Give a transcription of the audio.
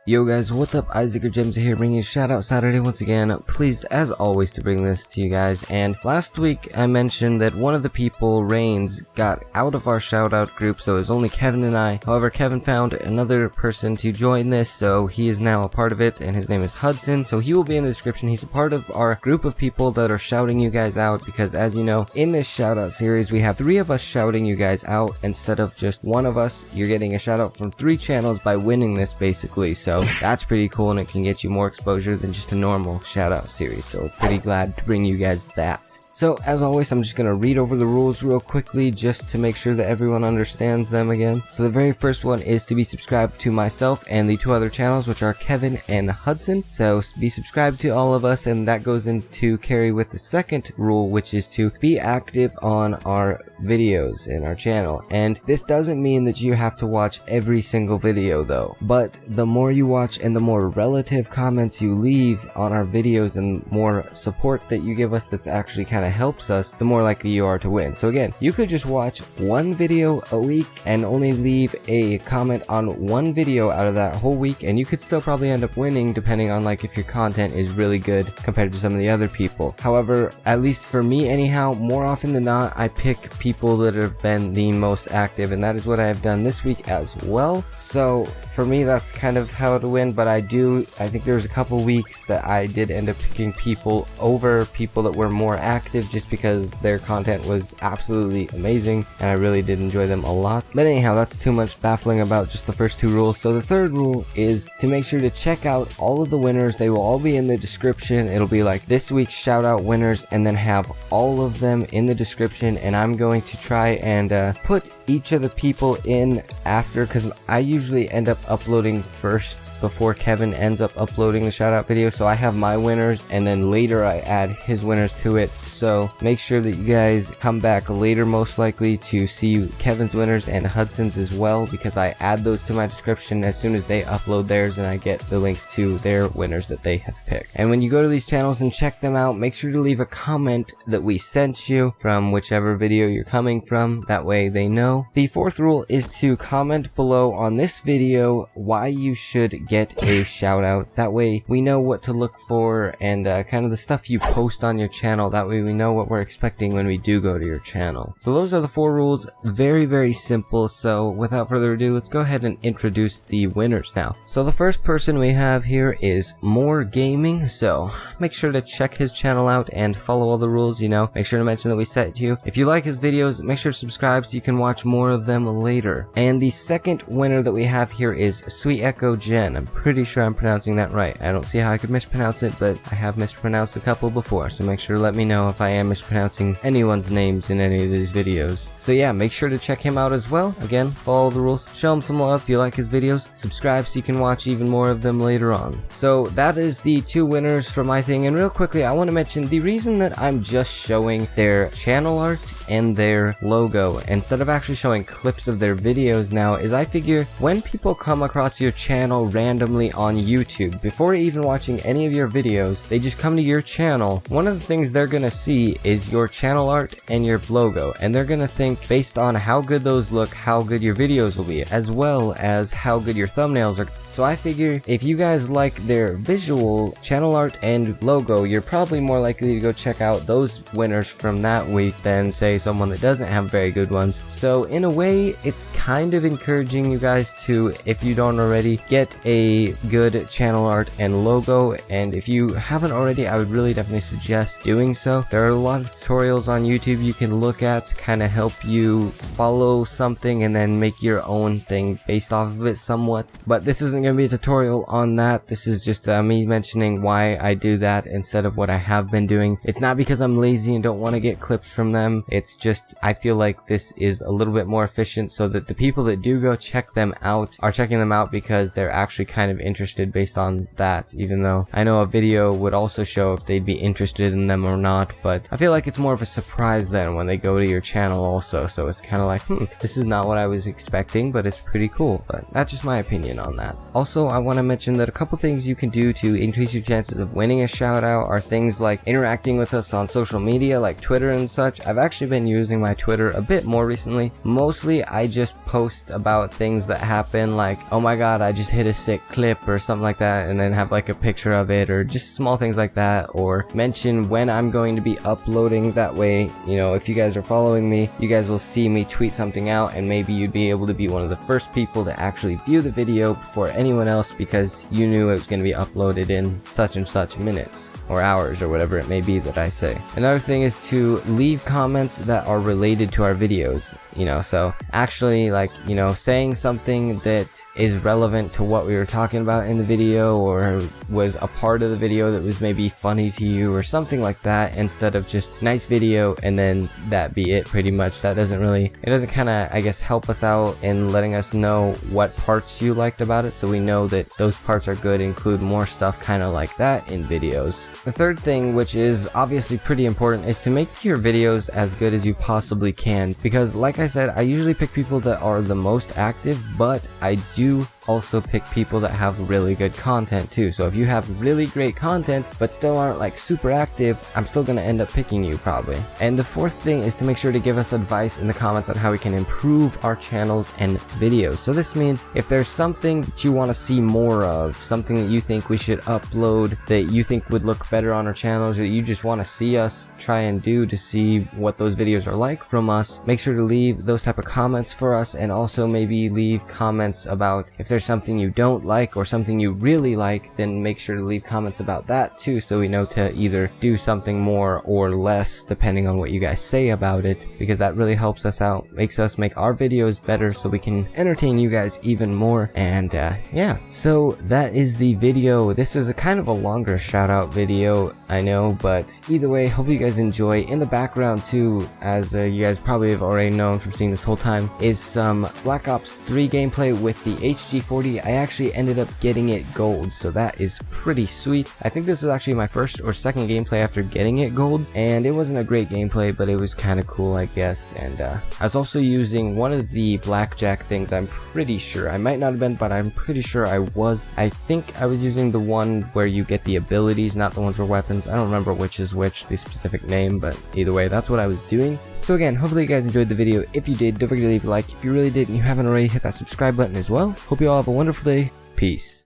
Yo guys, what's up? Isaac or Gemzeh here, bringing you Shoutout Saturday once again. Pleased as always to bring this to you guys. And last week I mentioned that one of the people, Reigns, got out of our Shoutout group, so it was only Kevin and I. However, Kevin found another person to join this, so he is now a part of it, and his name is Hudson. So he will be in the description. He's a part of our group of people that are shouting you guys out, because as you know, in this Shoutout series we have 3 of us shouting you guys out instead of just one of us. You're getting a shoutout from 3 channels by winning this basically. So that's pretty cool, and it can get you more exposure than just a normal shoutout series, so pretty glad to bring you guys that. So as always, I'm just going to read over the rules real quickly just to make sure that everyone understands them again. So the very first one is to be subscribed to myself and the 2 other channels, which are Kevin and Hudson. So be subscribed to all of us, and that goes into carry with the second rule, which is to be active on our videos in our channel. And this doesn't mean that you have to watch every single video though, but the more you watch and the more relative comments you leave on our videos and more support that you give us that's actually kind of helps us, the more likely you are to win. So again, you could just watch 1 video a week and only leave a comment on 1 video out of that whole week, and you could still probably end up winning depending on like if your content is really good compared to some of the other people. However, at least for me anyhow, more often than not I pick people that have been the most active, and that is what I have done this week as well. So for me that's kind of how to win, but I think there's a couple weeks that I did end up picking people over people that were more active just because their content was absolutely amazing and I really did enjoy them a lot. But anyhow, that's too much baffling about just the first 2 rules. So the third rule is to make sure to check out all of the winners. They will all be in the description. It'll be like this week's shout out winners and then have all of them in the description, and I'm going to try and put each of the people in after, because I usually end up uploading first before Kevin ends up uploading the shout out video. So I have my winners and then later I add his winners to it. So make sure that you guys come back later most likely to see Kevin's winners and Hudson's as well, because I add those to my description as soon as they upload theirs, and I get the links to their winners that they have picked. And when you go to these channels and check them out, make sure to leave a comment that we sent you from whichever video you're coming from. That way they know. The 4th rule is to comment below on this video why you should get a shout out. That way we know what to look for and kind of the stuff you post on your channel. That way we know what we're expecting when we do go to your channel. So those are the 4 rules. Very, very simple. So without further ado, let's go ahead and introduce the winners now. So the first person we have here is More Gaming. So make sure to check his channel out and follow all the rules, you know. Make sure to mention that we sent you. If you like his videos, make sure to subscribe so you can watch more of them later. And the second winner that we have here is Sweet Echo Jen. I'm pretty sure I'm pronouncing that right. I don't see how I could mispronounce it, but I have mispronounced a couple before, so make sure to let me know if I am mispronouncing anyone's names in any of these videos. So yeah, make sure to check him out as well. Again, follow the rules, show him some love if you like his videos, subscribe so you can watch even more of them later on. So that is the 2 winners for my thing. And real quickly, I want to mention the reason that I'm just showing their channel art and their logo instead of actually showing clips of their videos now is I figure when people come across your channel randomly on YouTube, before even watching any of your videos, they just come to your channel, one of the things they're gonna see is your channel art and your logo, and they're gonna think based on how good those look, how good your videos will be, as well as how good your thumbnails are. So I figure if you guys like their visual channel art and logo, you're probably more likely to go check out those winners from that week than say someone that doesn't have very good ones. So in a way, it's kind of encouraging you guys to, if you don't already, get a good channel art and logo. And if you haven't already, I would really definitely suggest doing so. There are a lot of tutorials on YouTube you can look at to kind of help you follow something and then make your own thing based off of it somewhat. But this isn't going to be a tutorial on that. This is just me mentioning why I do that instead of what I have been doing. It's not because I'm lazy and don't want to get clips from them. It's just I feel like this is a little bit more efficient, so that the people that do go check them out are checking them out because they're actually kind of interested based on that, even though I know a video would also show if they'd be interested in them or not. But I feel like it's more of a surprise then when they go to your channel also, so it's kind of like, this is not what I was expecting, but it's pretty cool. But that's just my opinion on that. Also, I want to mention that a couple things you can do to increase your chances of winning a shout out are things like interacting with us on social media like Twitter and such. I've actually been using my Twitter a bit more recently, mostly I just post about things that happen, like, oh my god, I just hit a sick clip or something like that, and then have like a picture of it, or just small things like that, or mention when I'm going to be uploading. That way, you know, if you guys are following me, you guys will see me tweet something out, and maybe you'd be able to be one of the first people to actually view the video before anyone else, because you knew it was going to be uploaded in such and such minutes or hours or whatever it may be that I say. Another thing is to leave comments that are related to our videos, you know, so actually, like, you know, saying something that is relevant to what we were talking about in the video, or was a part of the video that was maybe funny to you or something like that, instead of just nice video and then that be it pretty much. That doesn't really, it doesn't kind of, I guess, help us out in letting us know what parts you liked about it, so we know that those parts are good. Include more stuff kind of like that in videos. The third thing, which is obviously pretty important, is to make your videos as good as you possibly can, because like I said, I usually pick people that are the most active, but I do also pick people that have really good content too. So if you have really great content but still aren't like super active, I'm still gonna end up picking you probably. And the fourth thing is to make sure to give us advice in the comments on how we can improve our channels and videos. So this means if there's something that you want to see more of, something that you think we should upload that you think would look better on our channels, or you just want to see us try and do to see what those videos are like from us, make sure to leave those type of comments for us. And also maybe leave comments about if there's something you don't like or something you really like, then make sure to leave comments about that too, so we know to either do something more or less depending on what you guys say about it, because that really helps us out, makes us make our videos better so we can entertain you guys even more. And yeah, so that is the video. This is a kind of a longer shout out video, I know, but either way, hopefully you guys enjoy. In the background too, as you guys probably have already known from seeing this whole time, is some Black Ops 3 gameplay with the HG40. I actually ended up getting it gold, so that is pretty sweet. I think this was actually my first or second gameplay after getting it gold, and it wasn't a great gameplay, but it was kind of cool, I guess. And I was also using one of the blackjack things, I'm pretty sure. I might not have been, but I'm pretty sure I was. I think I was using the one where you get the abilities, not the ones for weapons. I don't remember which is which, the specific name, but either way, that's what I was doing. So again, hopefully you guys enjoyed the video. If you did, don't forget to leave a like. If you really did and you haven't already, hit that subscribe button as well. Hope you all have a wonderful day. Peace.